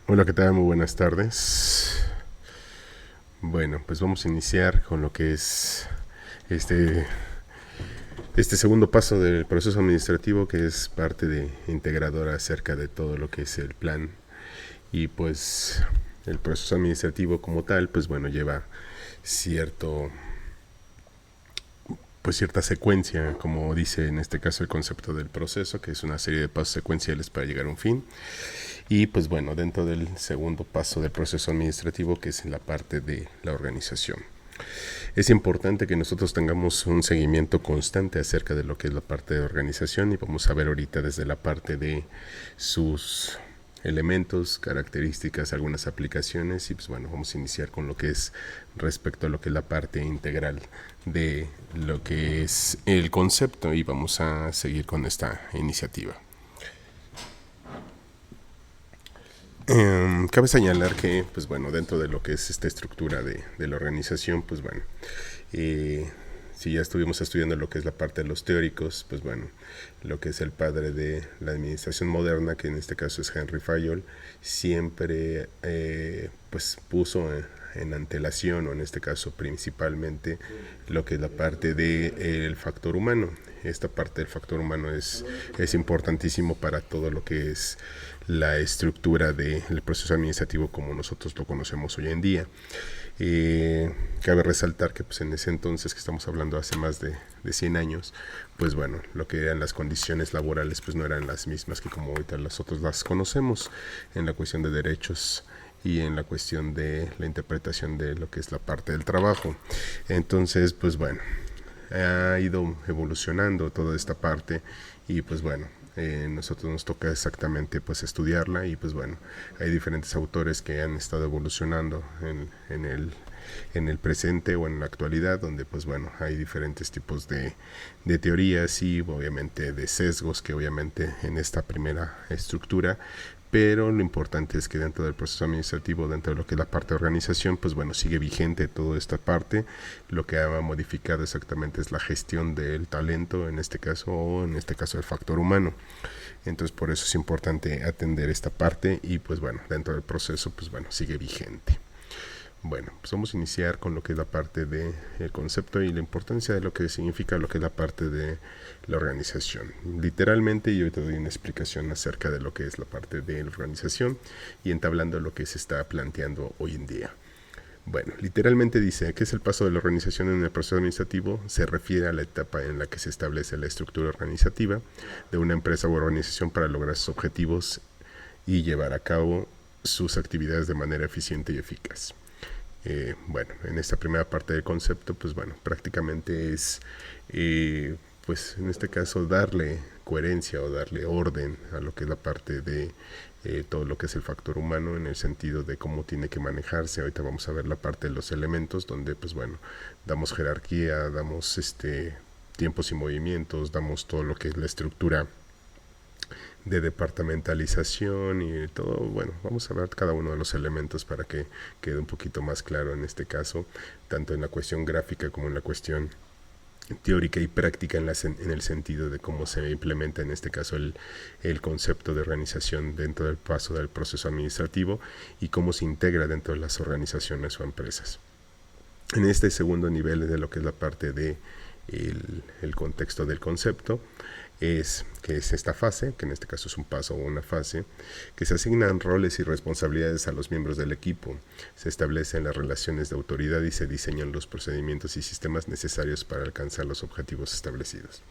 Hola, ¿qué tal? Muy buenas tardes. Bueno, pues vamos a iniciar con lo que es este, este segundo paso del proceso administrativo, que es parte de integradora acerca de todo lo que es el plan. Y pues el proceso administrativo como tal, pues bueno, lleva cierto pues cierta secuencia, como dice en este caso el concepto del proceso, que es una serie de pasos secuenciales para llegar a un fin. Y pues bueno, dentro del segundo paso del proceso administrativo, que es en la parte de la organización. Es importante que nosotros tengamos un seguimiento constante acerca de lo que es la parte de organización, y vamos a ver ahorita desde la parte de sus elementos, características, algunas aplicaciones. Y pues bueno, vamos a iniciar con lo que es respecto a lo que es la parte integral de lo que es el concepto, y vamos a seguir con esta iniciativa. Cabe señalar que, pues bueno, dentro de lo que es esta estructura de la organización, pues bueno, eh, si ya estuvimos estudiando lo que es la parte de los teóricos, pues bueno, lo que es el padre de la administración moderna, que en este caso es Henry Fayol, siempre pues puso en antelación, o en este caso principalmente, lo que es la parte del factor humano. Esta parte del factor humano es importantísimo para todo lo que es la estructura del proceso administrativo como nosotros lo conocemos hoy en día. Cabe resaltar que pues en ese entonces, que estamos hablando hace más de 100 años, pues bueno, lo que eran las condiciones laborales pues no eran las mismas que como ahorita nosotros las conocemos, en la cuestión de derechos y en la cuestión de la interpretación de lo que es la parte del trabajo. Entonces, pues bueno, ha ido evolucionando toda esta parte, y pues bueno, nosotros nos toca exactamente pues estudiarla. Y pues bueno, hay diferentes autores que han estado evolucionando en el presente o en la actualidad, donde pues bueno, hay diferentes tipos de teorías y obviamente de sesgos que obviamente en esta primera estructura. Pero lo importante es que dentro del proceso administrativo, dentro de lo que es la parte de organización, pues bueno, sigue vigente toda esta parte. Lo que ha modificado exactamente es la gestión del talento, en este caso, o en este caso el factor humano. Entonces por eso es importante atender esta parte, y pues bueno, dentro del proceso, pues bueno, sigue vigente. Bueno, pues vamos a iniciar con lo que es la parte del concepto y la importancia de lo que significa lo que es la parte de la organización. Literalmente, yo te doy una explicación acerca de lo que es la parte de la organización, y entablando lo que se está planteando hoy en día. Bueno, literalmente dice que es el paso de la organización en el proceso administrativo. Se refiere a la etapa en la que se establece la estructura organizativa de una empresa u organización para lograr sus objetivos y llevar a cabo sus actividades de manera eficiente y eficaz. Bueno, en esta primera parte del concepto, pues bueno, prácticamente es, pues en este caso, darle coherencia o darle orden a lo que es la parte de todo lo que es el factor humano, en el sentido de cómo tiene que manejarse. Ahorita vamos a ver la parte de los elementos, donde pues bueno, damos jerarquía, damos tiempos y movimientos, damos todo lo que es la estructura de departamentalización y todo. Bueno, vamos a ver cada uno de los elementos para que quede un poquito más claro en este caso, tanto en la cuestión gráfica como en la cuestión teórica y práctica, en el sentido de cómo se implementa en este caso el concepto de organización dentro del paso del proceso administrativo, y cómo se integra dentro de las organizaciones o empresas. En este segundo nivel de lo que es la parte de el contexto del concepto, es que es esta fase, que en este caso es un paso o una fase, que se asignan roles y responsabilidades a los miembros del equipo, se establecen las relaciones de autoridad y se diseñan los procedimientos y sistemas necesarios para alcanzar los objetivos establecidos.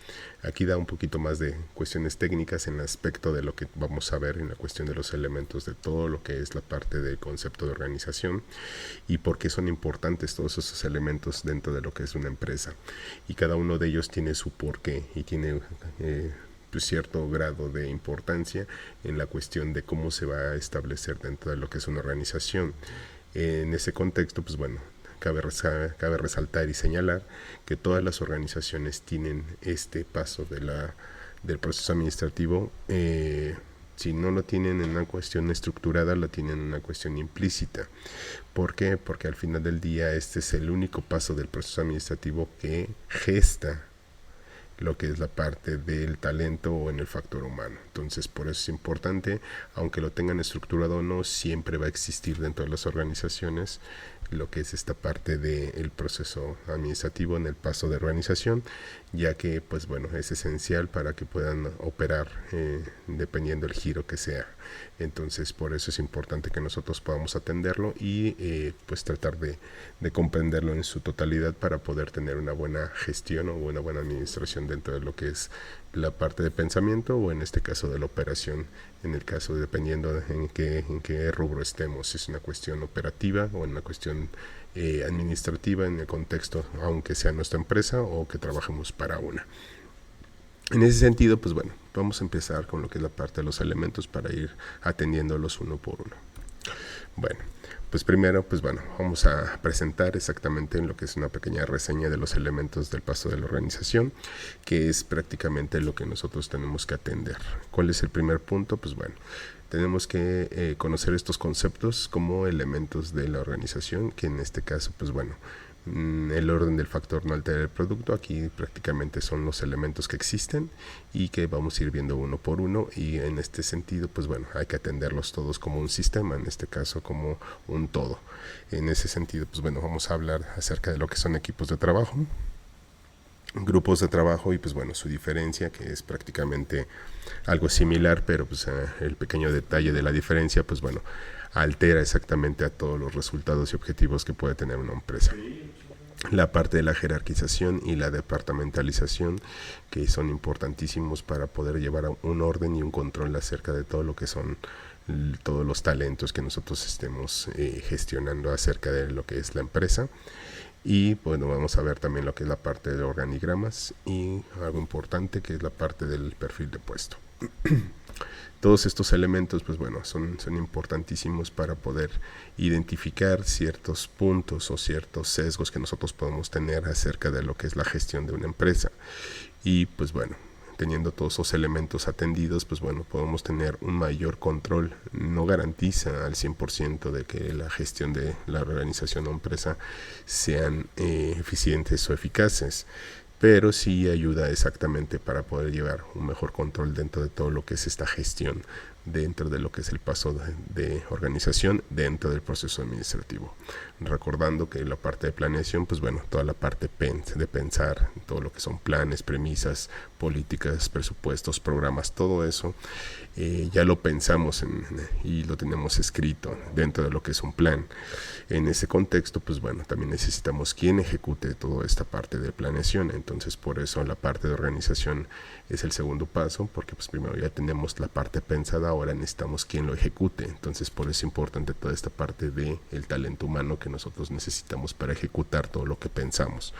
Aquí da un poquito más de cuestiones técnicas en el aspecto de lo que vamos a ver en la cuestión de los elementos de todo lo que es la parte del concepto de organización, y por qué son importantes todos esos elementos dentro de lo que es una empresa. Y cada uno de ellos tiene su porqué y tiene pues cierto grado de importancia en la cuestión de cómo se va a establecer dentro de lo que es una organización. En ese contexto, pues bueno, cabe resaltar y señalar que todas las organizaciones tienen este paso del proceso administrativo. Si no lo tienen en una cuestión estructurada, lo tienen en una cuestión implícita. ¿Por qué? Porque al final del día este es el único paso del proceso administrativo que gesta lo que es la parte del talento o en el factor humano. Entonces, por eso es importante, aunque lo tengan estructurado o no, siempre va a existir dentro de las organizaciones lo que es esta parte del proceso administrativo en el paso de organización, ya que pues bueno, es esencial para que puedan operar dependiendo del giro que sea. Entonces por eso es importante que nosotros podamos atenderlo y pues tratar de comprenderlo en su totalidad para poder tener una buena gestión o una buena administración dentro de lo que es la parte de pensamiento o en este caso de la operación, en el caso dependiendo en qué rubro estemos, si es una cuestión operativa o en una cuestión administrativa en el contexto, aunque sea nuestra empresa o que trabajemos para una. En ese sentido, pues bueno, vamos a empezar con lo que es la parte de los elementos para ir atendiéndolos uno por uno. Bueno, pues primero, pues bueno, vamos a presentar exactamente lo que es una pequeña reseña de los elementos del paso de la organización, que es prácticamente lo que nosotros tenemos que atender. ¿Cuál es el primer punto? Pues bueno, tenemos que conocer estos conceptos como elementos de la organización, que en este caso, pues bueno, el orden del factor no altera el producto. Aquí prácticamente son los elementos que existen y que vamos a ir viendo uno por uno, y en este sentido pues bueno, hay que atenderlos todos como un sistema, en este caso como un todo. En ese sentido pues bueno, vamos a hablar acerca de lo que son equipos de trabajo, grupos de trabajo y pues bueno, su diferencia, que es prácticamente algo similar, pero pues el pequeño detalle de la diferencia pues bueno, altera exactamente a todos los resultados y objetivos que puede tener una empresa. La parte de la jerarquización y la departamentalización, que son importantísimos para poder llevar un orden y un control acerca de todo lo que son todos los talentos que nosotros estemos gestionando acerca de lo que es la empresa. Y bueno, vamos a ver también lo que es la parte de organigramas y algo importante que es la parte del perfil de puesto. Todos estos elementos pues bueno, son importantísimos para poder identificar ciertos puntos o ciertos sesgos que nosotros podemos tener acerca de lo que es la gestión de una empresa. Y pues bueno, teniendo todos esos elementos atendidos, pues bueno, podemos tener un mayor control. No garantiza al 100% de que la gestión de la organización o empresa sean eficientes o eficaces, pero sí ayuda exactamente para poder llevar un mejor control dentro de todo lo que es esta gestión, dentro de lo que es el paso de organización dentro del proceso administrativo. Recordando que la parte de planeación, pues bueno, toda la parte de pensar, todo lo que son planes, premisas, políticas, presupuestos, programas, todo eso ya lo pensamos y lo tenemos escrito dentro de lo que es un plan. En ese contexto, pues bueno, también necesitamos quien ejecute toda esta parte de planeación. Entonces, por eso la parte de organización es el segundo paso, porque pues primero ya tenemos la parte pensada, ahora necesitamos quien lo ejecute. Entonces, por eso es importante toda esta parte del talento humano que nosotros necesitamos para ejecutar todo lo que pensamos.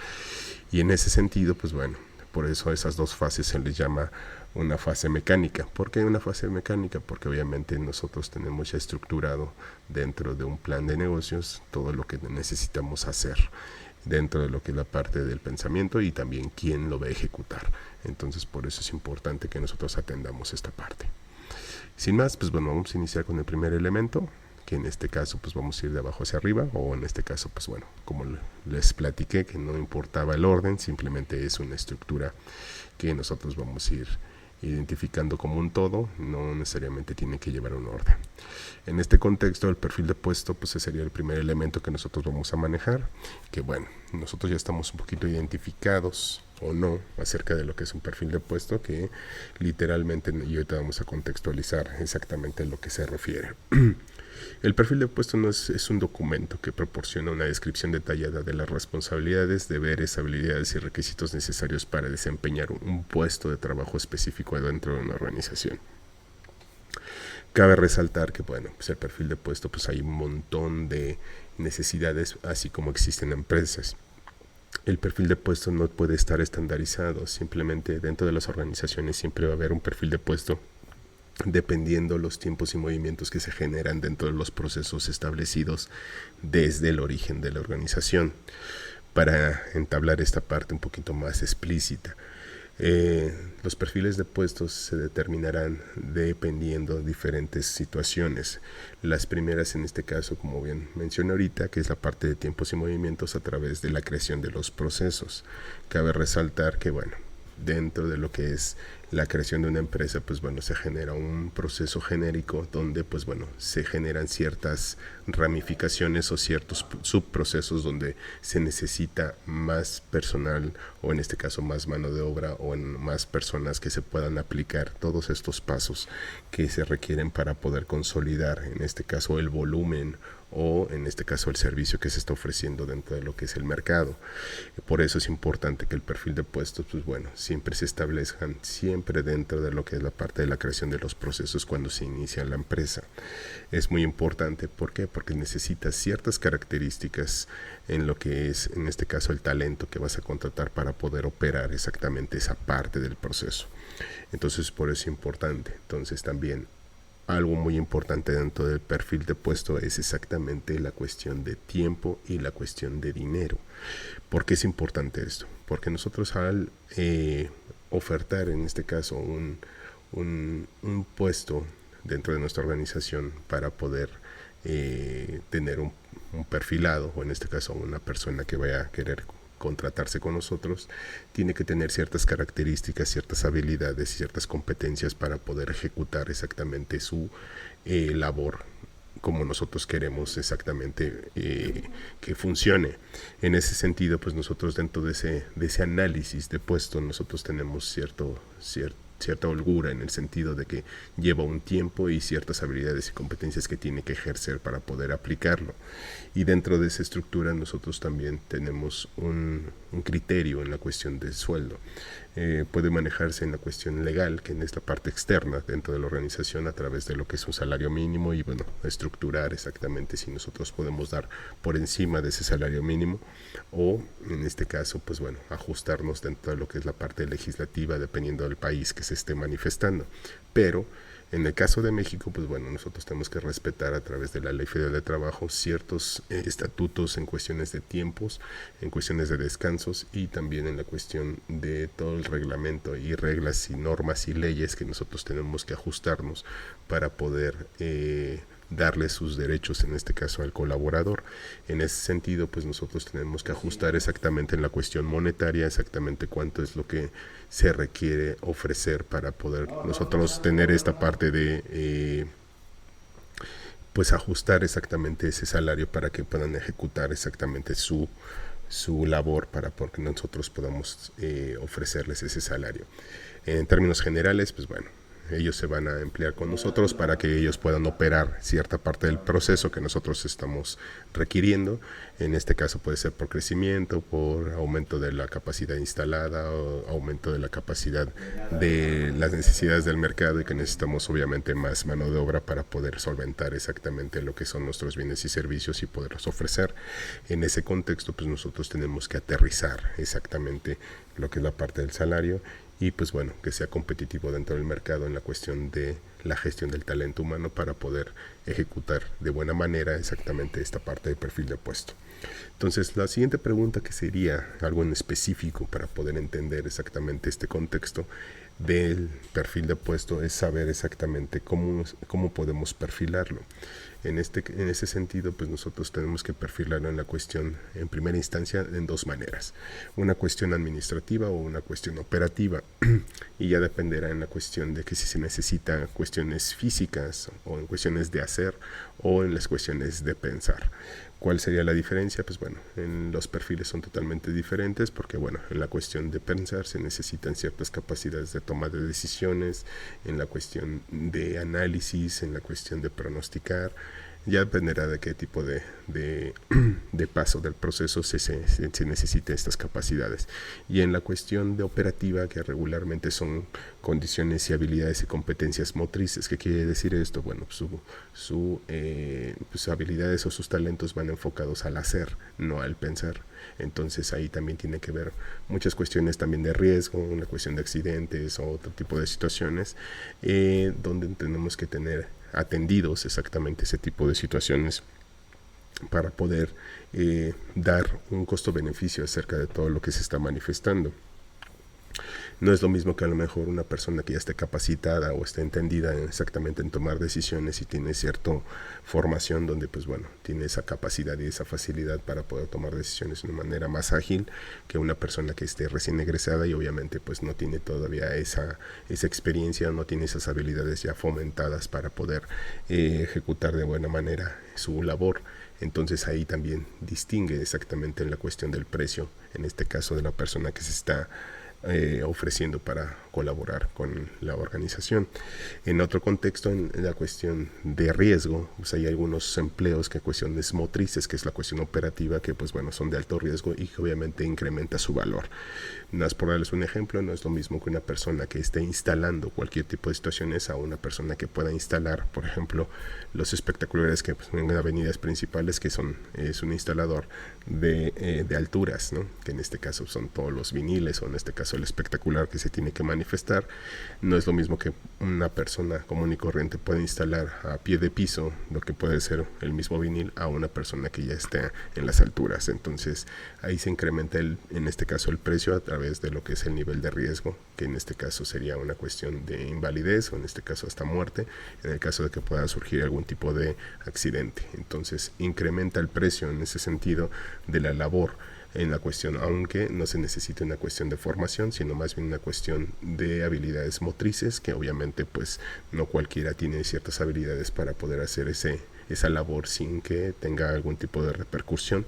Y en ese sentido, pues bueno, por eso esas dos fases se les llama una fase mecánica. ¿Por qué una fase mecánica? Porque obviamente nosotros tenemos ya estructurado dentro de un plan de negocios todo lo que necesitamos hacer dentro de lo que es la parte del pensamiento y también quién lo va a ejecutar. Entonces por eso es importante que nosotros atendamos esta parte. Sin más, pues bueno, vamos a iniciar con el primer elemento, que en este caso pues vamos a ir de abajo hacia arriba, o en este caso pues bueno, como les platiqué, que no importaba el orden, simplemente es una estructura que nosotros vamos a ir identificando como un todo, no necesariamente tiene que llevar un orden. En este contexto, el perfil de puesto pues sería el primer elemento que nosotros vamos a manejar, que bueno, nosotros ya estamos un poquito identificados o no acerca de lo que es un perfil de puesto, que literalmente, y ahorita vamos a contextualizar exactamente a lo que se refiere. El perfil de puesto no es un documento que proporciona una descripción detallada de las responsabilidades, deberes, habilidades y requisitos necesarios para desempeñar un puesto de trabajo específico dentro de una organización. Cabe resaltar que bueno, pues el perfil de puesto, pues hay un montón de necesidades, así como existen empresas. El perfil de puesto no puede estar estandarizado, simplemente dentro de las organizaciones siempre va a haber un perfil de puesto dependiendo los tiempos y movimientos que se generan dentro de los procesos establecidos desde el origen de la organización. Para entablar esta parte un poquito más explícita, los perfiles de puestos se determinarán dependiendo de diferentes situaciones. Las primeras en este caso, como bien mencioné ahorita, que es la parte de tiempos y movimientos a través de la creación de los procesos. Cabe resaltar que bueno, dentro de lo que es la creación de una empresa, pues bueno, se genera un proceso genérico donde pues bueno, se generan ciertas ramificaciones o ciertos subprocesos donde se necesita más personal, o en este caso más mano de obra, o en más personas que se puedan aplicar todos estos pasos que se requieren para poder consolidar, en este caso, el volumen, o en este caso el servicio que se está ofreciendo dentro de lo que es el mercado. Por eso es importante que el perfil de puestos, pues bueno, siempre se establezcan siempre dentro de lo que es la parte de la creación de los procesos cuando se inicia la empresa. Es muy importante, ¿por qué? Porque necesitas ciertas características en lo que es, en este caso, el talento que vas a contratar para poder operar exactamente esa parte del proceso. Entonces, por eso es importante. Entonces, también algo muy importante dentro del perfil de puesto es exactamente la cuestión de tiempo y la cuestión de dinero. ¿Por qué es importante esto? Porque nosotros al ofertar, en este caso, un puesto dentro de nuestra organización para poder tener un perfilado, o en este caso una persona que vaya a querer contratarse con nosotros, tiene que tener ciertas características, ciertas habilidades y ciertas competencias para poder ejecutar exactamente su labor como nosotros queremos exactamente que funcione. En ese sentido, pues nosotros dentro de ese análisis de puesto, nosotros tenemos cierta holgura, en el sentido de que lleva un tiempo y ciertas habilidades y competencias que tiene que ejercer para poder aplicarlo. Y dentro de esa estructura nosotros también tenemos un criterio en la cuestión del sueldo. Puede manejarse en la cuestión legal, que en esta parte externa dentro de la organización, a través de lo que es un salario mínimo, y bueno, estructurar exactamente si nosotros podemos dar por encima de ese salario mínimo, o en este caso, pues bueno, ajustarnos dentro de lo que es la parte legislativa, dependiendo del país que se esté manifestando. Pero en el caso de México, pues bueno, nosotros tenemos que respetar a través de la Ley Federal de Trabajo ciertos estatutos en cuestiones de tiempos, en cuestiones de descansos, y también en la cuestión de todo el reglamento y reglas y normas y leyes que nosotros tenemos que ajustarnos para poder darle sus derechos, en este caso al colaborador. En ese sentido, pues nosotros tenemos que ajustar exactamente en la cuestión monetaria, exactamente cuánto es lo que se requiere ofrecer para poder nosotros tener esta parte de pues ajustar exactamente ese salario para que puedan ejecutar exactamente su labor, para que nosotros podamos ofrecerles ese salario. En términos generales, pues bueno, ellos se van a emplear con nosotros para que ellos puedan operar cierta parte del proceso que nosotros estamos requiriendo. En este caso puede ser por crecimiento, por aumento de la capacidad instalada, o aumento de la capacidad de las necesidades del mercado, y que necesitamos obviamente más mano de obra para poder solventar exactamente lo que son nuestros bienes y servicios y poderlos ofrecer. En ese contexto, pues nosotros tenemos que aterrizar exactamente lo que es la parte del salario, y pues bueno, que sea competitivo dentro del mercado en la cuestión de la gestión del talento humano, para poder ejecutar de buena manera exactamente esta parte del perfil de puesto. Entonces, la siguiente pregunta, que sería algo en específico para poder entender exactamente este contexto del perfil de puesto, es saber exactamente cómo podemos perfilarlo. En ese sentido, pues nosotros tenemos que perfilarlo en la cuestión, en primera instancia, en dos maneras: una cuestión administrativa o una cuestión operativa. Y ya dependerá en la cuestión de que si se necesita cuestiones físicas, o en cuestiones de hacer, o en las cuestiones de pensar. ¿Cuál sería la diferencia? Pues bueno, en los perfiles son totalmente diferentes, porque bueno, en la cuestión de pensar se necesitan ciertas capacidades de toma de decisiones, en la cuestión de análisis, en la cuestión de pronosticar. Ya dependerá de qué tipo de paso del proceso se necesite estas capacidades. Y en la cuestión de operativa, que regularmente son condiciones y habilidades y competencias motrices. ¿Qué quiere decir esto? Bueno, sus habilidades o sus talentos van enfocados al hacer, no al pensar. Entonces ahí también tiene que ver muchas cuestiones también de riesgo, una cuestión de accidentes o otro tipo de situaciones, donde tenemos que tener atendidos exactamente ese tipo de situaciones para poder dar un costo-beneficio acerca de todo lo que se está manifestando. No es lo mismo que a lo mejor una persona que ya esté capacitada o esté entendida exactamente en tomar decisiones y tiene cierta formación donde pues bueno, tiene esa capacidad y esa facilidad para poder tomar decisiones de una manera más ágil que una persona que esté recién egresada y obviamente pues no tiene todavía esa experiencia, no tiene esas habilidades ya fomentadas para poder ejecutar de buena manera su labor. Entonces ahí también distingue exactamente en la cuestión del precio, en este caso de la persona que se está ofreciendo para colaborar con la organización. En otro contexto, en la cuestión de riesgo, pues hay algunos empleos que cuestiones motrices, que es la cuestión operativa, que pues bueno, son de alto riesgo y que obviamente incrementa su valor. Nada más por darles un ejemplo, no es lo mismo que una persona que esté instalando cualquier tipo de situaciones a una persona que pueda instalar, por ejemplo, los espectaculares que pues, en avenidas principales, que es un instalador de alturas, ¿no? Que en este caso son todos los viniles, o en este caso el espectacular que se tiene que manifestar. No es lo mismo que una persona común y corriente puede instalar a pie de piso lo que puede ser el mismo vinil a una persona que ya esté en las alturas. Entonces ahí se incrementa en este caso el precio a través de lo que es el nivel de riesgo, que en este caso sería una cuestión de invalidez o en este caso hasta muerte, en el caso de que pueda surgir algún tipo de accidente. Entonces incrementa el precio en ese sentido de la labor en la cuestión, aunque no se necesite una cuestión de formación, sino más bien una cuestión de habilidades motrices, que obviamente pues no cualquiera tiene ciertas habilidades para poder hacer esa labor sin que tenga algún tipo de repercusión,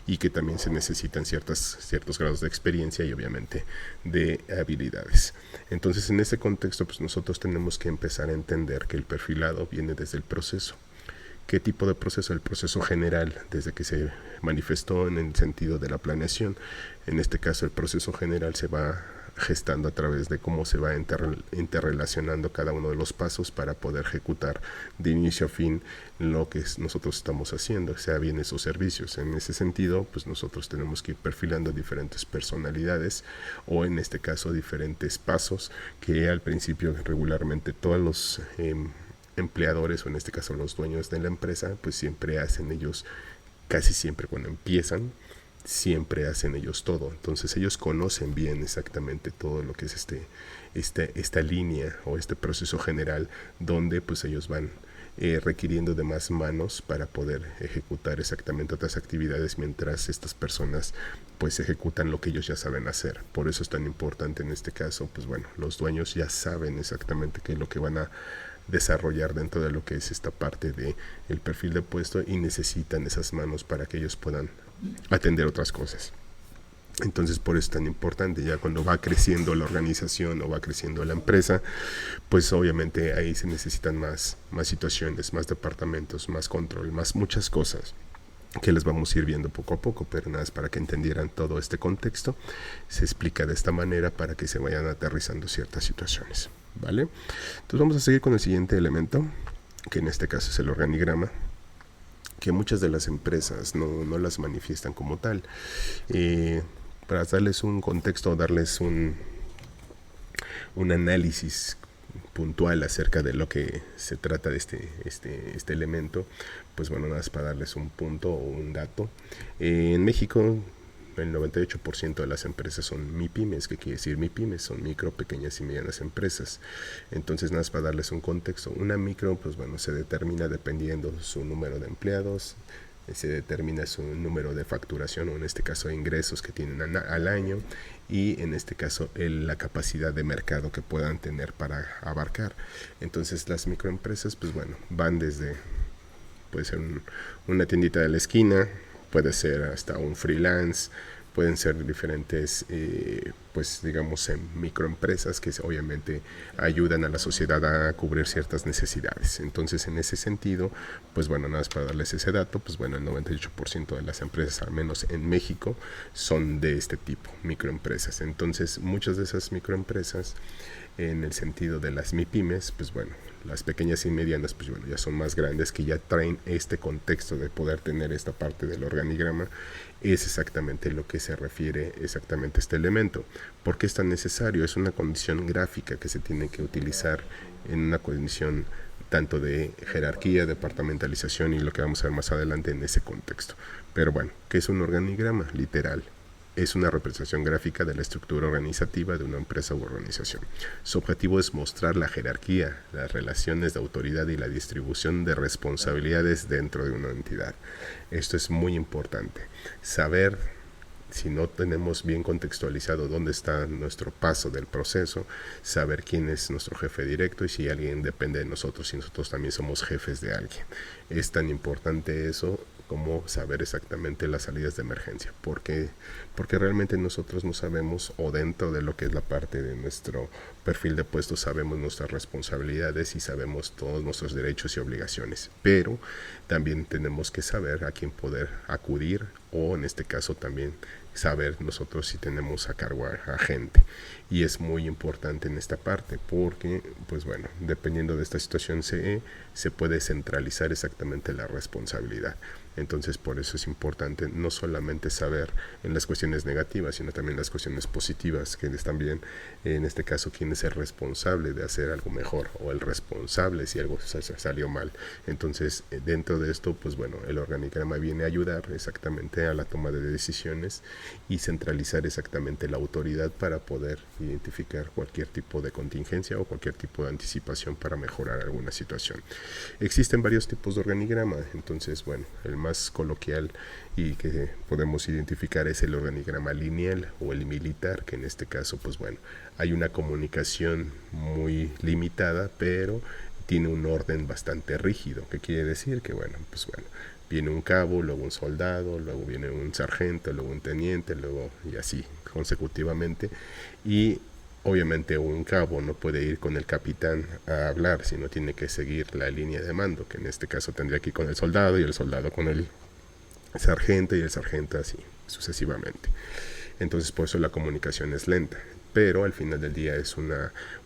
y que también se necesitan ciertos grados de experiencia y obviamente de habilidades. Entonces en ese contexto pues nosotros tenemos que empezar a entender que el perfilado viene desde el proceso. ¿Qué tipo de proceso? El proceso general, desde que se manifestó en el sentido de la planeación. En este caso el proceso general se va gestando a través de cómo se va interrelacionando cada uno de los pasos para poder ejecutar de inicio a fin lo que nosotros estamos haciendo, sea bienes o servicios. En ese sentido, pues nosotros tenemos que ir perfilando diferentes personalidades, o en este caso diferentes pasos que al principio regularmente todos los empleadores, o en este caso los dueños de la empresa, pues siempre hacen ellos, casi siempre cuando empiezan, siempre hacen ellos todo. Entonces ellos conocen bien exactamente todo lo que es esta línea o este proceso general, donde pues ellos van requiriendo de más manos para poder ejecutar exactamente otras actividades, mientras estas personas pues ejecutan lo que ellos ya saben hacer. Por eso es tan importante en este caso, pues bueno, los dueños ya saben exactamente qué es lo que van a desarrollar dentro de lo que es esta parte de el perfil de puesto, y necesitan esas manos para que ellos puedan atender otras cosas. Entonces por eso es tan importante, ya cuando va creciendo la organización o va creciendo la empresa, pues obviamente ahí se necesitan más situaciones, más departamentos, más control, más muchas cosas que les vamos a ir viendo poco a poco, pero nada, es para que entendieran todo este contexto. Se explica de esta manera para que se vayan aterrizando ciertas situaciones, ¿vale? Entonces vamos a seguir con el siguiente elemento, que en este caso es el organigrama, que muchas de las empresas no las manifiestan como tal. Para darles un contexto, darles un análisis puntual acerca de lo que se trata de este elemento, pues bueno, nada más para darles un punto o un dato. En México el 98% de las empresas son MIPYMES. ¿Qué quiere decir MIPYMES? Son micro, pequeñas y medianas empresas. Entonces, nada más para darles un contexto, una micro, pues bueno, se determina dependiendo su número de empleados, se determina su número de facturación, o en este caso ingresos que tienen al año, y en este caso la capacidad de mercado que puedan tener para abarcar. Entonces las microempresas pues bueno, van desde, puede ser una tiendita de la esquina, puede ser hasta un freelance, pueden ser diferentes pues digamos microempresas que obviamente ayudan a la sociedad a cubrir ciertas necesidades. Entonces en ese sentido, pues bueno, nada más para darles ese dato, pues bueno, el 98% de las empresas, al menos en México, son de este tipo, microempresas. Entonces muchas de esas microempresas, en el sentido de las MIPYMES, pues bueno, las pequeñas y medianas, pues bueno, ya son más grandes, que ya traen este contexto de poder tener esta parte del organigrama. Es exactamente lo que se refiere exactamente a este elemento. ¿Por qué es tan necesario? Es una condición gráfica que se tiene que utilizar en una condición tanto de jerarquía, departamentalización y lo que vamos a ver más adelante en ese contexto. Pero bueno, ¿qué es un organigrama? Literal, es una representación gráfica de la estructura organizativa de una empresa u organización. Su objetivo es mostrar la jerarquía, las relaciones de autoridad y la distribución de responsabilidades dentro de una entidad. Esto es muy importante. Saber, si no tenemos bien contextualizado dónde está nuestro paso del proceso, saber quién es nuestro jefe directo y si alguien depende de nosotros, si nosotros también somos jefes de alguien. Es tan importante eso como saber exactamente las salidas de emergencia, porque realmente nosotros no sabemos, o dentro de lo que es la parte de nuestro perfil de puesto, sabemos nuestras responsabilidades y sabemos todos nuestros derechos y obligaciones, pero también tenemos que saber a quién poder acudir, o en este caso también saber nosotros si tenemos a cargo a gente. Y es muy importante en esta parte porque, pues bueno, dependiendo de esta situación se puede centralizar exactamente la responsabilidad. Entonces por eso es importante no solamente saber en las cuestiones negativas, sino también las cuestiones positivas, que es también en este caso quién es el responsable de hacer algo mejor, o el responsable si algo salió mal. Entonces dentro de esto, pues bueno, el organigrama viene a ayudar exactamente a la toma de decisiones y centralizar exactamente la autoridad para poder identificar cualquier tipo de contingencia o cualquier tipo de anticipación para mejorar alguna situación. Existen varios tipos de organigrama, entonces bueno, el más coloquial y que podemos identificar es el organigrama lineal o el militar, que en este caso pues bueno, hay una comunicación muy limitada, pero tiene un orden bastante rígido. ¿Qué quiere decir? Que bueno, pues bueno, viene un cabo, luego un soldado, luego viene un sargento, luego un teniente, luego y así consecutivamente, y obviamente un cabo no puede ir con el capitán a hablar, sino tiene que seguir la línea de mando, que en este caso tendría que ir con el soldado y el soldado con el sargento y el sargento así sucesivamente. Entonces por eso la comunicación es lenta, pero al final del día es un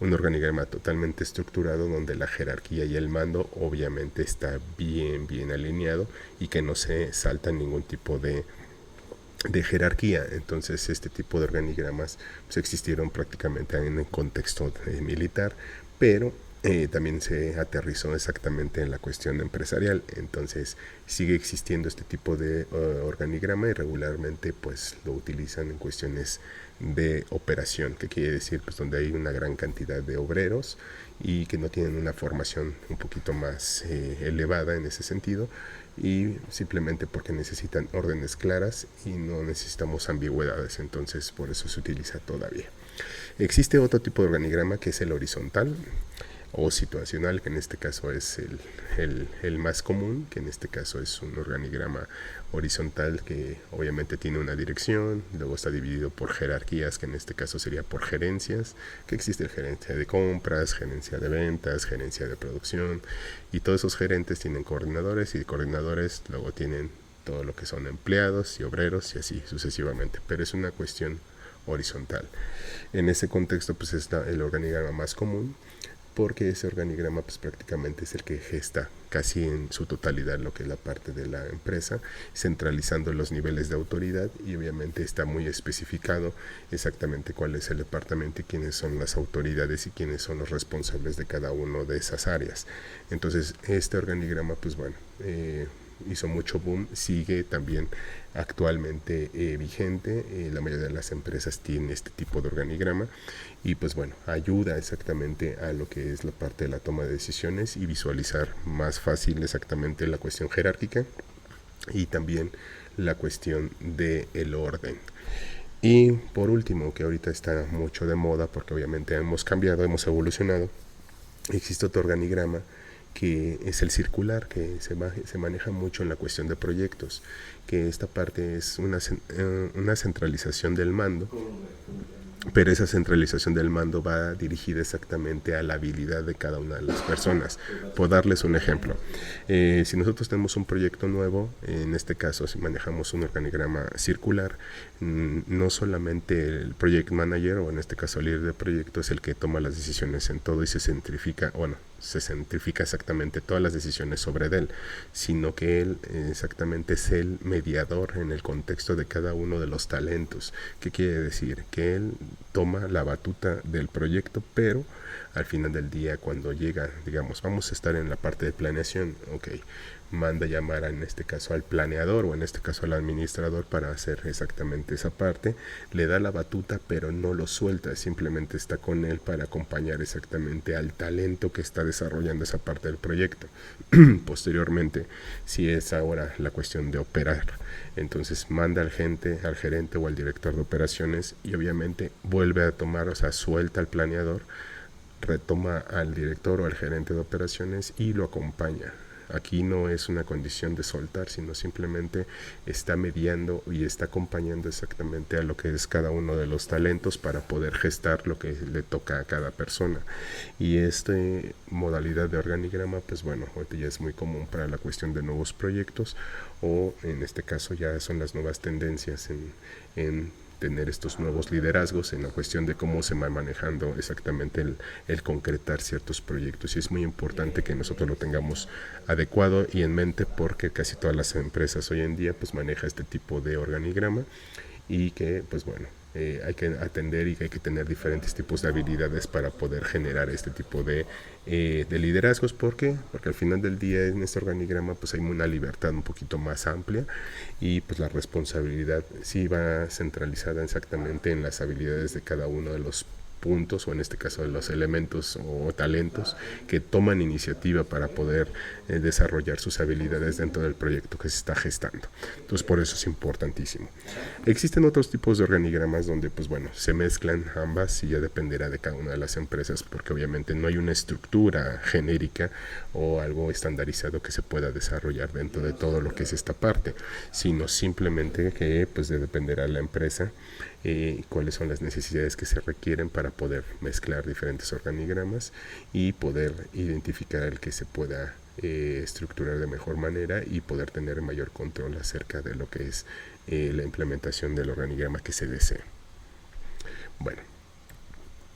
organigrama totalmente estructurado donde la jerarquía y el mando obviamente está bien alineado y que no se salta ningún tipo de jerarquía. Entonces este tipo de organigramas pues existieron prácticamente en el contexto militar, pero también se aterrizó exactamente en la cuestión empresarial. Entonces sigue existiendo este tipo de organigrama y regularmente pues lo utilizan en cuestiones de operación, que quiere decir pues donde hay una gran cantidad de obreros y que no tienen una formación un poquito más elevada en ese sentido, y simplemente porque necesitan órdenes claras y no necesitamos ambigüedades. Entonces por eso se utiliza todavía. Existe otro tipo de organigrama que es el horizontal o situacional, que en este caso es el más común, que en este caso es un organigrama horizontal que obviamente tiene una dirección, luego está dividido por jerarquías, que en este caso sería por gerencias, que existe el gerencia de compras, gerencia de ventas, gerencia de producción, y todos esos gerentes tienen coordinadores, y coordinadores luego tienen todo lo que son empleados y obreros y así sucesivamente, pero es una cuestión horizontal. En ese contexto pues está el organigrama más común, porque ese organigrama pues prácticamente es el que gesta casi en su totalidad lo que es la parte de la empresa, centralizando los niveles de autoridad, y obviamente está muy especificado exactamente cuál es el departamento y quiénes son las autoridades y quiénes son los responsables de cada una de esas áreas. Entonces este organigrama pues bueno, hizo mucho boom, sigue también actualmente vigente. La mayoría de las empresas tienen este tipo de organigrama y pues bueno, ayuda exactamente a lo que es la parte de la toma de decisiones y visualizar más fácil exactamente la cuestión jerárquica y también la cuestión del orden. Y por último, que ahorita está mucho de moda porque obviamente hemos cambiado, hemos evolucionado, existe otro organigrama que es el circular, que se maneja mucho en la cuestión de proyectos, que esta parte es una centralización del mando, pero esa centralización del mando va dirigida exactamente a la habilidad de cada una de las personas. Por darles un ejemplo, si nosotros tenemos un proyecto nuevo, en este caso si manejamos un organigrama circular, no solamente el project manager, o en este caso el líder de proyecto, es el que toma las decisiones en todo y se centrifica exactamente todas las decisiones sobre él, sino que él exactamente es el mediador en el contexto de cada uno de los talentos. ¿Qué quiere decir? Que él toma la batuta del proyecto, pero al final del día, cuando llega, digamos, vamos a estar en la parte de planeación, ok, manda llamar en este caso al planeador o en este caso al administrador para hacer exactamente esa parte, le da la batuta pero no lo suelta, simplemente está con él para acompañar exactamente al talento que está desarrollando esa parte del proyecto. Posteriormente, si es ahora la cuestión de operar, entonces manda al gerente o al director de operaciones y obviamente vuelve a tomar, o sea, suelta al planeador, retoma al director o al gerente de operaciones y lo acompaña. Aquí no es una condición de soltar, sino simplemente está mediando y está acompañando exactamente a lo que es cada uno de los talentos para poder gestar lo que le toca a cada persona. Y esta modalidad de organigrama, pues bueno, ahorita ya es muy común para la cuestión de nuevos proyectos, o en este caso ya son las nuevas tendencias en tener estos nuevos liderazgos en la cuestión de cómo se va manejando exactamente el concretar ciertos proyectos. Y es muy importante que nosotros lo tengamos adecuado y en mente, porque casi todas las empresas hoy en día pues maneja este tipo de organigrama, y que pues bueno, hay que atender y hay que tener diferentes tipos de habilidades para poder generar este tipo de liderazgos. ¿Por qué? Porque al final del día en este organigrama pues hay una libertad un poquito más amplia, y pues la responsabilidad sí va centralizada exactamente en las habilidades de cada uno de los puntos, o en este caso de los elementos o talentos que toman iniciativa para poder desarrollar sus habilidades dentro del proyecto que se está gestando. Entonces por eso es importantísimo. Existen otros tipos de organigramas donde pues bueno, se mezclan ambas y ya dependerá de cada una de las empresas, porque obviamente no hay una estructura genérica o algo estandarizado que se pueda desarrollar dentro de todo lo que es esta parte, sino simplemente que pues dependerá de la empresa cuáles son las necesidades que se requieren para poder mezclar diferentes organigramas y poder identificar el que se pueda estructurar de mejor manera y poder tener mayor control acerca de lo que es la implementación del organigrama que se desee. Bueno,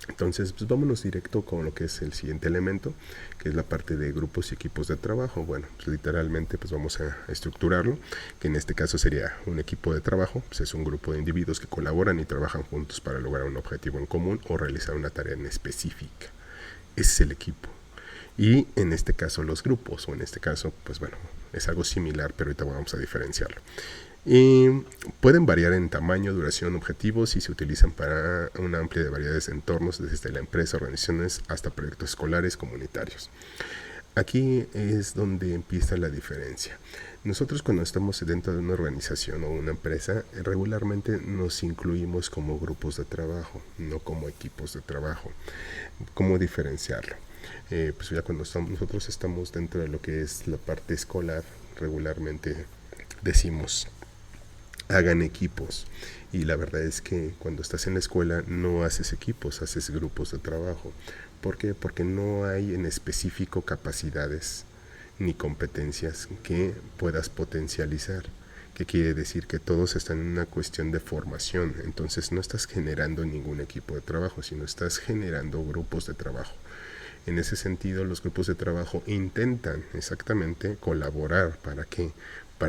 entonces pues vámonos directo con lo que es el siguiente elemento, que es la parte de grupos y equipos de trabajo. Bueno, pues literalmente pues vamos a estructurarlo, que en este caso sería un equipo de trabajo, pues es un grupo de individuos que colaboran y trabajan juntos para lograr un objetivo en común o realizar una tarea en específica. Ese es el equipo. Y en este caso los grupos, o en este caso pues bueno, es algo similar, pero ahorita vamos a diferenciarlo. Pueden variar en tamaño, duración, objetivos, y se utilizan para una amplia variedad de entornos, desde la empresa, organizaciones, hasta proyectos escolares, comunitarios. Aquí es donde empieza la diferencia. Nosotros, cuando estamos dentro de una organización o una empresa, regularmente nos incluimos como grupos de trabajo, no como equipos de trabajo. ¿Cómo diferenciarlo? Pues ya cuando nosotros estamos dentro de lo que es la parte escolar, regularmente decimos hagan equipos, y la verdad es que cuando estás en la escuela no haces equipos, haces grupos de trabajo. ¿Por qué? Porque no hay en específico capacidades ni competencias que puedas potencializar. ¿Qué quiere decir? Que todos están en una cuestión de formación, entonces no estás generando ningún equipo de trabajo, sino estás generando grupos de trabajo. En ese sentido, los grupos de trabajo intentan exactamente colaborar para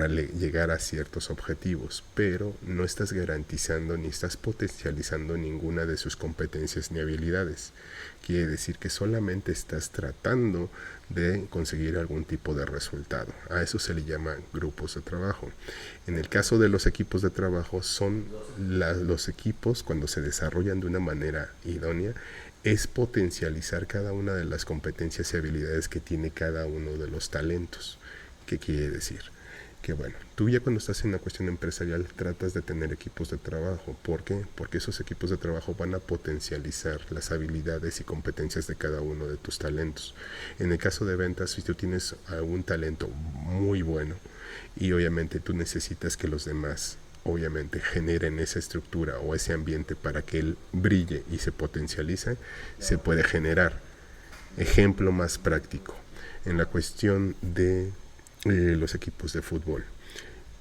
llegar a ciertos objetivos, pero no estás garantizando ni estás potencializando ninguna de sus competencias ni habilidades. Quiere decir que solamente estás tratando de conseguir algún tipo de resultado. A eso se le llama grupos de trabajo. En el caso de los equipos de trabajo, son los equipos, cuando se desarrollan de una manera idónea, es potencializar cada una de las competencias y habilidades que tiene cada uno de los talentos. ¿Qué quiere decir? Que bueno, tú ya cuando estás en la cuestión empresarial tratas de tener equipos de trabajo. ¿Por qué? Porque esos equipos de trabajo van a potencializar las habilidades y competencias de cada uno de tus talentos. En el caso de ventas, si tú tienes algún talento muy bueno y obviamente tú necesitas que los demás obviamente generen esa estructura o ese ambiente para que él brille y se potencialice, se puede generar. Ejemplo más práctico, en la cuestión de los equipos de fútbol.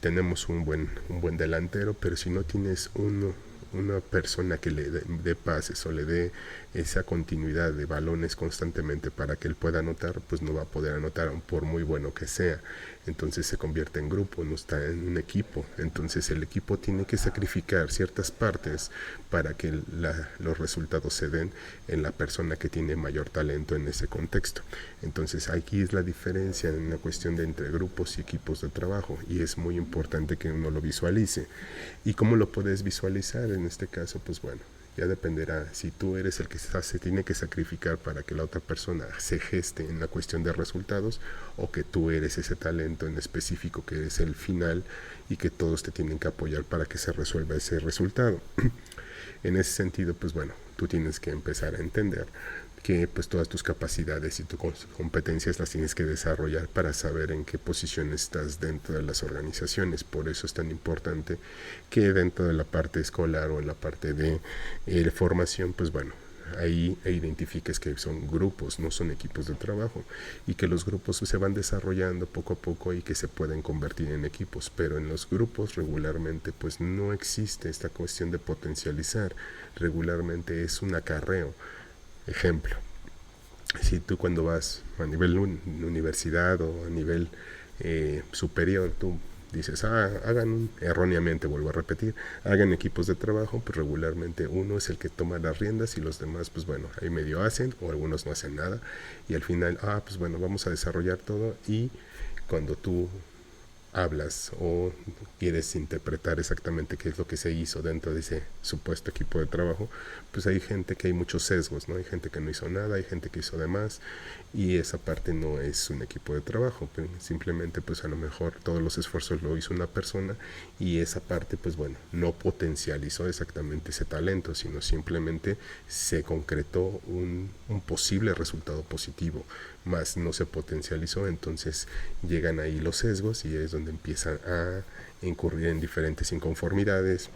Tenemos un buen delantero, pero si no tienes uno una persona que le dé pases o le dé esa continuidad de balones constantemente para que él pueda anotar, pues no va a poder anotar por muy bueno que sea. Entonces se convierte en grupo, no está en un equipo. Entonces el equipo tiene que sacrificar ciertas partes para que los resultados se den en la persona que tiene mayor talento en ese contexto. Entonces aquí es la diferencia en la cuestión de entre grupos y equipos de trabajo, y es muy importante que uno lo visualice. ¿Y cómo lo puedes visualizar en este caso? Pues bueno, ya dependerá si tú eres el que se tiene que sacrificar para que la otra persona se geste en la cuestión de resultados, o que tú eres ese talento en específico que es el final y que todos te tienen que apoyar para que se resuelva ese resultado. En ese sentido, pues bueno, tú tienes que empezar a entender que pues todas tus capacidades y tus competencias las tienes que desarrollar para saber en qué posición estás dentro de las organizaciones. Por eso es tan importante que dentro de la parte escolar o en la parte de formación, pues bueno, ahí identifiques que son grupos, no son equipos de trabajo, y que los grupos se van desarrollando poco a poco y que se pueden convertir en equipos. Pero en los grupos regularmente pues no existe esta cuestión de potencializar, regularmente es un acarreo. Ejemplo, si tú cuando vas a nivel universidad o a nivel superior, tú dices, hagan erróneamente, vuelvo a repetir, hagan equipos de trabajo, pues regularmente uno es el que toma las riendas y los demás, pues bueno, ahí medio hacen o algunos no hacen nada, y al final, pues bueno, vamos a desarrollar todo, y cuando tú hablas o quieres interpretar exactamente qué es lo que se hizo dentro de ese supuesto equipo de trabajo, pues hay gente que hay muchos sesgos, ¿no? Hay gente que no hizo nada, hay gente que hizo de más, y esa parte no es un equipo de trabajo, pero simplemente pues a lo mejor todos los esfuerzos lo hizo una persona, y esa parte pues bueno, no potencializó exactamente ese talento, sino simplemente se concretó un posible resultado positivo, más no se potencializó. Entonces llegan ahí los sesgos y es donde empiezan a incurrir en diferentes inconformidades,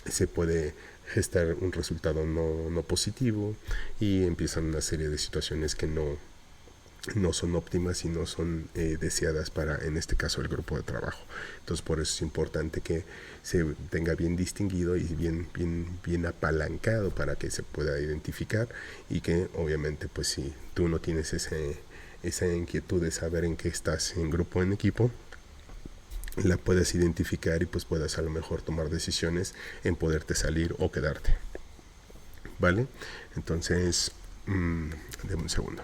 se puede gestar un resultado no positivo, y empiezan una serie de situaciones que no son óptimas y no son deseadas para, en este caso, el grupo de trabajo. Entonces por eso es importante que se tenga bien distinguido y bien apalancado para que se pueda identificar, y que obviamente pues si tú no tienes esa inquietud de saber en qué estás en grupo o en equipo, la puedes identificar y pues puedas a lo mejor tomar decisiones en poderte salir o quedarte, ¿vale? Entonces deme un segundo.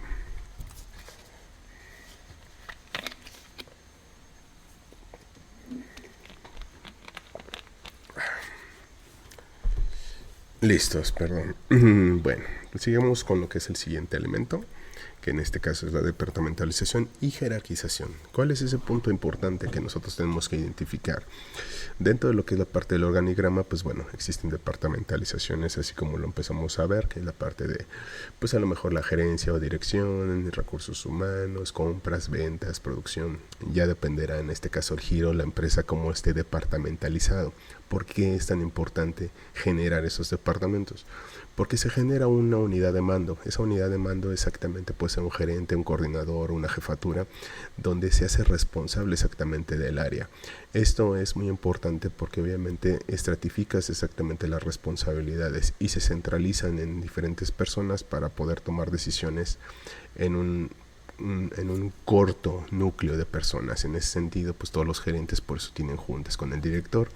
Listos, perdón. Bueno, sigamos con lo que es el siguiente elemento, que en este caso es la departamentalización y jerarquización. ¿Cuál es ese punto importante que nosotros tenemos que identificar? Dentro de lo que es la parte del organigrama, pues bueno, existen departamentalizaciones, así como lo empezamos a ver, que es la parte de, pues a lo mejor la gerencia o dirección, recursos humanos, compras, ventas, producción. Ya dependerá en este caso el giro, la empresa, cómo esté departamentalizado. ¿Por qué es tan importante generar esos departamentos? Porque se genera una unidad de mando. Esa unidad de mando exactamente puede ser un gerente, un coordinador, una jefatura, donde se hace responsable exactamente del área. Esto es muy importante porque obviamente estratificas exactamente las responsabilidades y se centralizan en diferentes personas para poder tomar decisiones en un corto núcleo de personas. En ese sentido, pues todos los gerentes por eso tienen juntas con el director,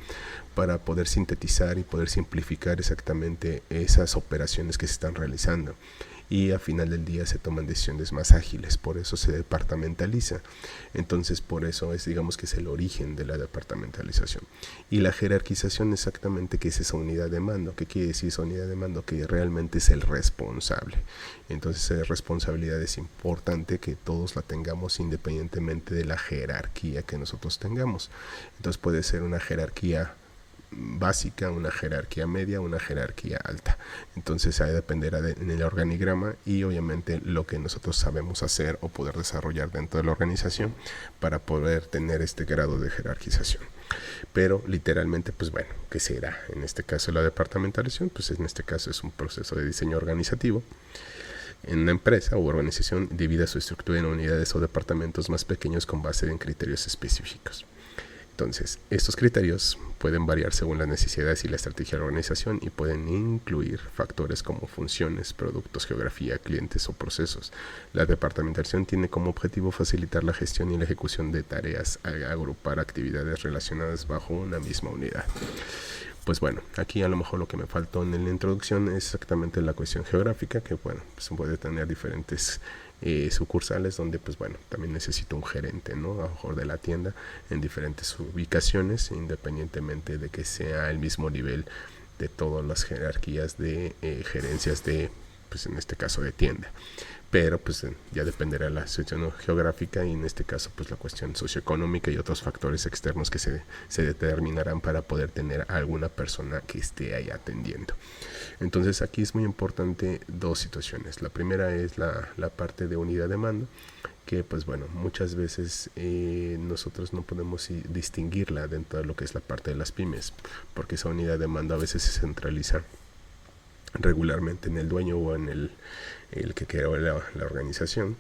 para poder sintetizar y poder simplificar exactamente esas operaciones que se están realizando, y a final del día se toman decisiones más ágiles. Por eso se departamentaliza. Entonces por eso es, digamos que es el origen de la departamentalización. Y la jerarquización exactamente, que es esa unidad de mando. ¿Qué quiere decir esa unidad de mando? Que realmente es el responsable. Entonces esa responsabilidad es importante que todos la tengamos independientemente de la jerarquía que nosotros tengamos. Entonces puede ser una jerarquía básica, una jerarquía media, una jerarquía alta. Entonces ahí dependerá en el organigrama y obviamente lo que nosotros sabemos hacer o poder desarrollar dentro de la organización para poder tener este grado de jerarquización. Pero literalmente, pues bueno, ¿qué será? En este caso la departamentalización, pues en este caso es un proceso de diseño organizativo. En una empresa u organización divide su estructura en unidades o departamentos más pequeños con base en criterios específicos. Entonces, estos criterios pueden variar según las necesidades y la estrategia de la organización y pueden incluir factores como funciones, productos, geografía, clientes o procesos. La departamentalización tiene como objetivo facilitar la gestión y la ejecución de tareas, agrupar actividades relacionadas bajo una misma unidad. Pues bueno, aquí a lo mejor lo que me faltó en la introducción es exactamente la cuestión geográfica, que bueno, pues puede tener diferentes sucursales donde pues bueno, también necesito un gerente, ¿no? A lo mejor de la tienda en diferentes ubicaciones, independientemente de que sea el mismo nivel de todas las jerarquías de gerencias de, pues en este caso de tienda. Pero pues ya dependerá de la situación geográfica y en este caso pues la cuestión socioeconómica y otros factores externos que se determinarán para poder tener a alguna persona que esté ahí atendiendo. Entonces aquí es muy importante dos situaciones. La primera es la parte de unidad de mando, que pues bueno, muchas veces nosotros no podemos distinguirla dentro de lo que es la parte de las pymes, porque esa unidad de mando a veces se centraliza regularmente en el dueño o en el que creó la organización,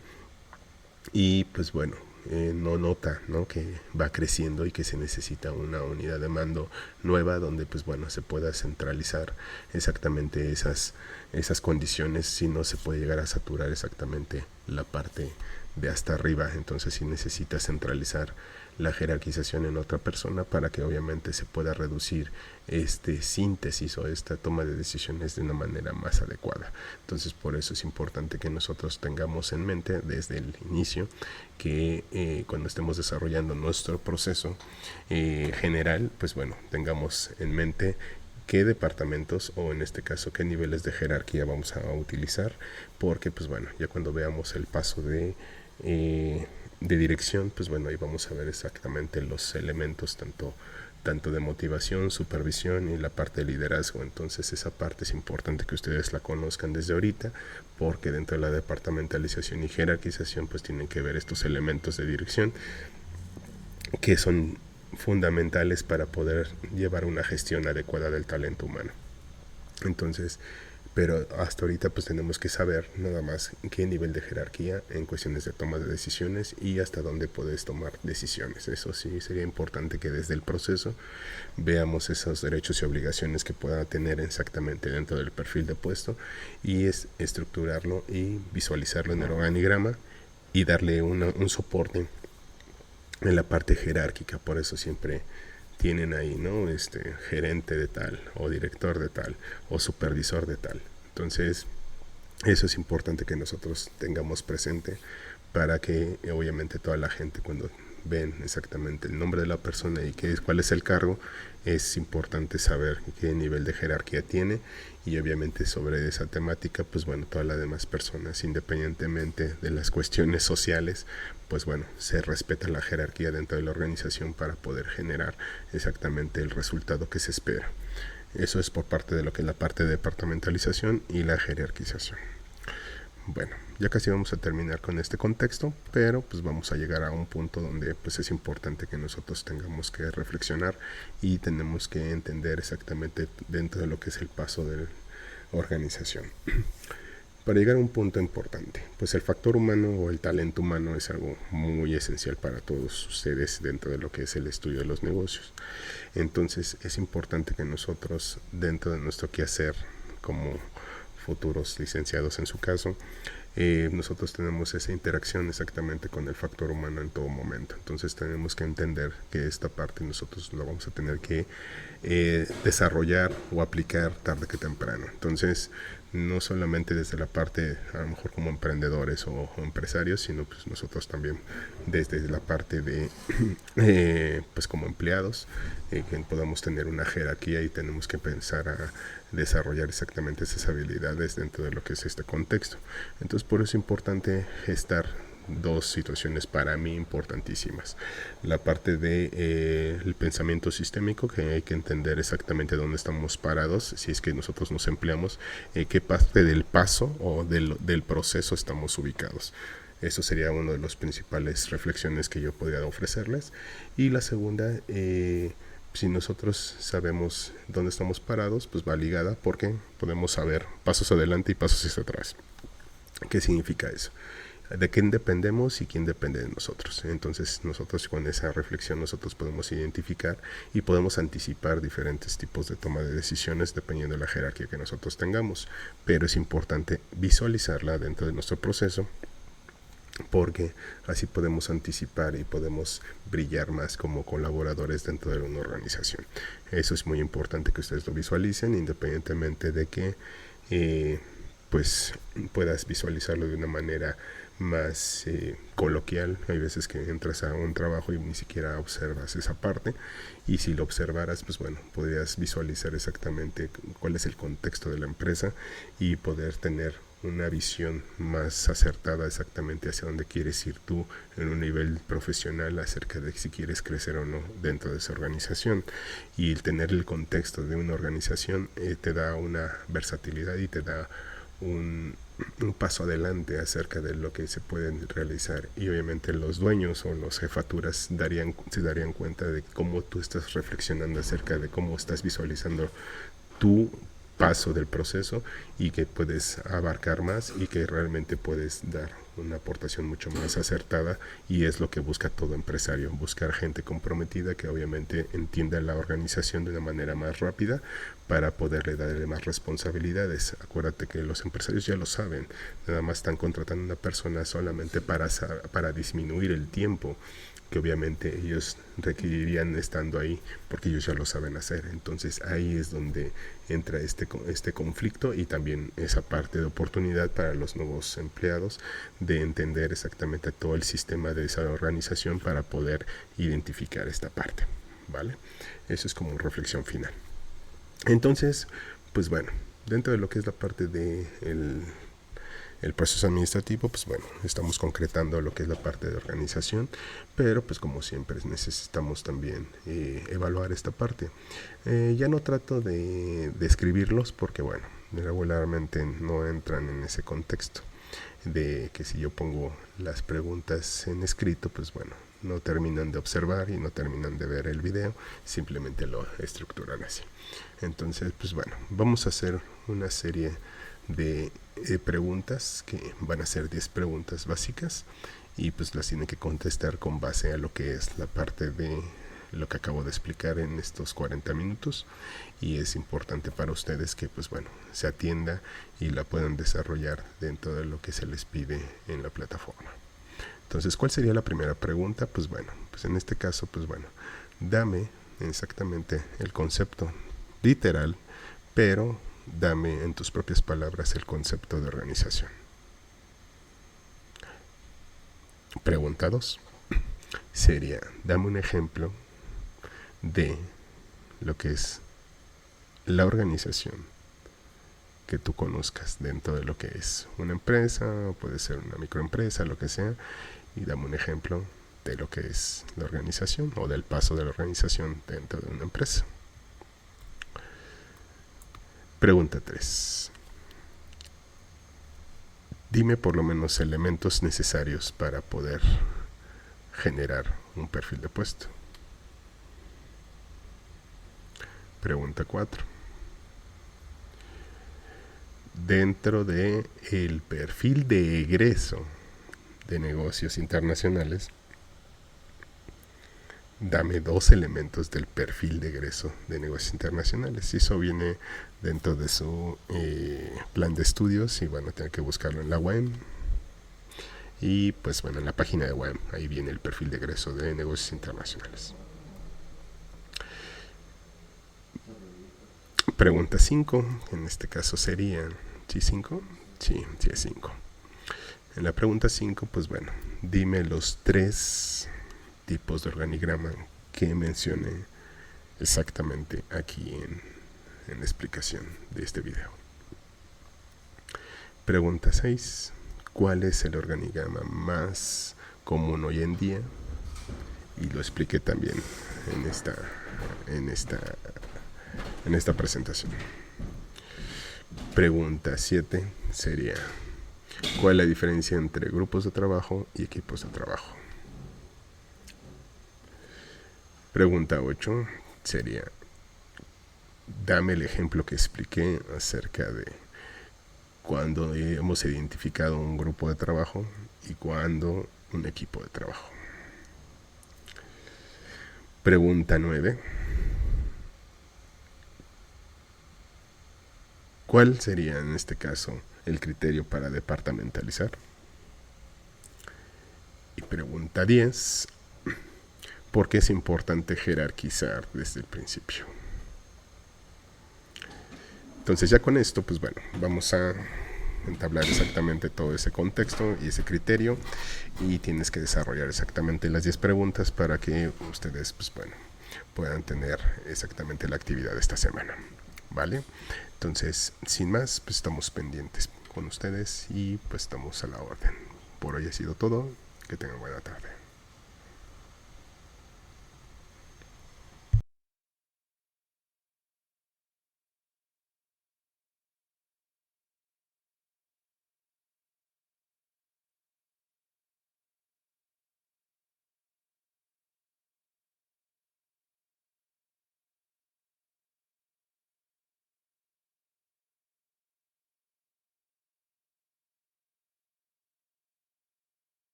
y pues bueno, no nota, ¿no?, que va creciendo y que se necesita una unidad de mando nueva donde pues bueno, se pueda centralizar exactamente esas condiciones, si no se puede llegar a saturar exactamente la parte de hasta arriba. Entonces sí necesita centralizar la jerarquización en otra persona para que obviamente se pueda reducir síntesis o esta toma de decisiones de una manera más adecuada. Entonces por eso es importante que nosotros tengamos en mente desde el inicio que cuando estemos desarrollando nuestro proceso general, pues bueno, tengamos en mente qué departamentos o en este caso qué niveles de jerarquía vamos a utilizar, porque pues bueno, ya cuando veamos el paso de dirección, pues bueno, ahí vamos a ver exactamente los elementos tanto de motivación, supervisión y la parte de liderazgo. Entonces esa parte es importante que ustedes la conozcan desde ahorita, porque dentro de la departamentalización y jerarquización pues tienen que ver estos elementos de dirección que son fundamentales para poder llevar una gestión adecuada del talento humano. Entonces, pero hasta ahorita pues tenemos que saber nada más qué nivel de jerarquía en cuestiones de toma de decisiones y hasta dónde puedes tomar decisiones. Eso sí sería importante que desde el proceso veamos esos derechos y obligaciones que pueda tener exactamente dentro del perfil de puesto, y es estructurarlo y visualizarlo en el organigrama y darle un soporte en la parte jerárquica. Por eso siempre tienen ahí, ¿no?, gerente de tal o director de tal o supervisor de tal. Entonces eso es importante que nosotros tengamos presente para que obviamente toda la gente, cuando ven exactamente el nombre de la persona y cuál es el cargo, es importante saber qué nivel de jerarquía tiene, y obviamente sobre esa temática pues bueno, todas las demás personas, independientemente de las cuestiones sociales, pues bueno, se respeta la jerarquía dentro de la organización para poder generar exactamente el resultado que se espera. Eso es por parte de lo que es la parte de departamentalización y la jerarquización. Bueno, ya casi vamos a terminar con este contexto, pero pues vamos a llegar a un punto donde pues es importante que nosotros tengamos que reflexionar y tenemos que entender exactamente dentro de lo que es el paso de la organización. Para llegar a un punto importante, pues el factor humano o el talento humano es algo muy esencial para todos ustedes dentro de lo que es el estudio de los negocios. Entonces es importante que nosotros, dentro de nuestro quehacer como futuros licenciados en su caso, nosotros tenemos esa interacción exactamente con el factor humano en todo momento. Entonces tenemos que entender que esta parte nosotros lo vamos a tener que desarrollar o aplicar tarde que temprano. Entonces no solamente desde la parte a lo mejor como emprendedores o empresarios, sino pues nosotros también desde la parte de pues como empleados, que podamos tener una jerarquía y tenemos que pensar a desarrollar exactamente esas habilidades dentro de lo que es este contexto. Entonces por eso es importante gestar dos situaciones para mí importantísimas: la parte de el pensamiento sistémico, que hay que entender exactamente dónde estamos parados, si es que nosotros nos empleamos, qué parte del paso o del proceso estamos ubicados. Eso sería una de las principales reflexiones que yo podría ofrecerles. Y la segunda, si nosotros sabemos dónde estamos parados, pues va ligada, porque podemos saber pasos adelante y pasos hacia atrás. ¿Qué significa eso? de quién dependemos y quién depende de nosotros. Entonces nosotros con esa reflexión nosotros podemos identificar y podemos anticipar diferentes tipos de toma de decisiones dependiendo de la jerarquía que nosotros tengamos, pero es importante visualizarla dentro de nuestro proceso, porque así podemos anticipar y podemos brillar más como colaboradores dentro de una organización. Eso es muy importante que ustedes lo visualicen, independientemente de que pues puedas visualizarlo de una manera más coloquial. Hay veces que entras a un trabajo y ni siquiera observas esa parte, y si lo observaras, pues bueno, podrías visualizar exactamente cuál es el contexto de la empresa y poder tener una visión más acertada exactamente hacia dónde quieres ir tú en un nivel profesional acerca de si quieres crecer o no dentro de esa organización. Y el tener el contexto de una organización te da una versatilidad y te da un paso adelante acerca de lo que se pueden realizar, y obviamente los dueños o los jefaturas se darían cuenta de cómo tú estás reflexionando acerca de cómo estás visualizando tu paso del proceso y que puedes abarcar más y que realmente puedes dar una aportación mucho más acertada, y es lo que busca todo empresario, buscar gente comprometida que obviamente entienda la organización de una manera más rápida para poderle darle más responsabilidades. Acuérdate que los empresarios ya lo saben, nada más están contratando a una persona solamente para disminuir el tiempo que obviamente ellos requerirían estando ahí, porque ellos ya lo saben hacer. Entonces ahí es donde entra este conflicto, y también esa parte de oportunidad para los nuevos empleados de entender exactamente todo el sistema de esa organización para poder identificar esta parte, ¿vale? Eso es como reflexión final. Entonces, pues bueno, dentro de lo que es la parte de el proceso administrativo, pues bueno, estamos concretando lo que es la parte de organización, pero pues como siempre necesitamos también evaluar esta parte. Ya no trato de describirlos porque bueno, regularmente no entran en ese contexto de que si yo pongo las preguntas en escrito, pues bueno, no terminan de observar y no terminan de ver el video, simplemente lo estructuran así. Entonces, pues bueno, vamos a hacer una serie de preguntas que van a ser 10 preguntas básicas, y pues las tienen que contestar con base a lo que es la parte de lo que acabo de explicar en estos 40 minutos, y es importante para ustedes que pues bueno, se atienda y la puedan desarrollar dentro de lo que se les pide en la plataforma. Entonces, ¿cuál sería la primera pregunta? Pues bueno, pues en este caso, pues bueno, dame exactamente el concepto literal, pero dame en tus propias palabras el concepto de organización. Pregunta 2 sería, dame un ejemplo de lo que es la organización que tú conozcas dentro de lo que es una empresa, o puede ser una microempresa, lo que sea, y dame un ejemplo de lo que es la organización o del paso de la organización dentro de una empresa. Pregunta 3. Dime por lo menos elementos necesarios para poder generar un perfil de puesto. Pregunta 4. Dentro de el perfil de egreso de negocios internacionales, dame 2 elementos del perfil de egreso de negocios internacionales. Y eso viene dentro de su plan de estudios, y bueno, tienen que buscarlo en la web. Y pues bueno, en la página de web, ahí viene el perfil de egreso de negocios internacionales. Pregunta 5, en este caso sería, ¿sí 5? Sí, es 5. En la pregunta 5, pues bueno, dime los 3 tipos de organigrama que mencioné exactamente aquí en la explicación de este video. Pregunta 6. ¿Cuál es el organigrama más común hoy en día? Y lo expliqué también en esta presentación. Pregunta 7 sería, ¿cuál es la diferencia entre grupos de trabajo y equipos de trabajo? Pregunta 8 sería, dame el ejemplo que expliqué acerca de cuando hemos identificado un grupo de trabajo y cuando un equipo de trabajo. Pregunta 9. ¿Cuál sería en este caso el criterio para departamentalizar? Y pregunta 10. ¿Por qué es importante jerarquizar desde el principio? Entonces ya con esto, pues bueno, vamos a entablar exactamente todo ese contexto y ese criterio, y tienes que desarrollar exactamente las 10 preguntas para que ustedes, pues bueno, puedan tener exactamente la actividad de esta semana, ¿vale? Entonces, sin más, pues estamos pendientes con ustedes y pues estamos a la orden. Por hoy ha sido todo. Que tengan buena tarde.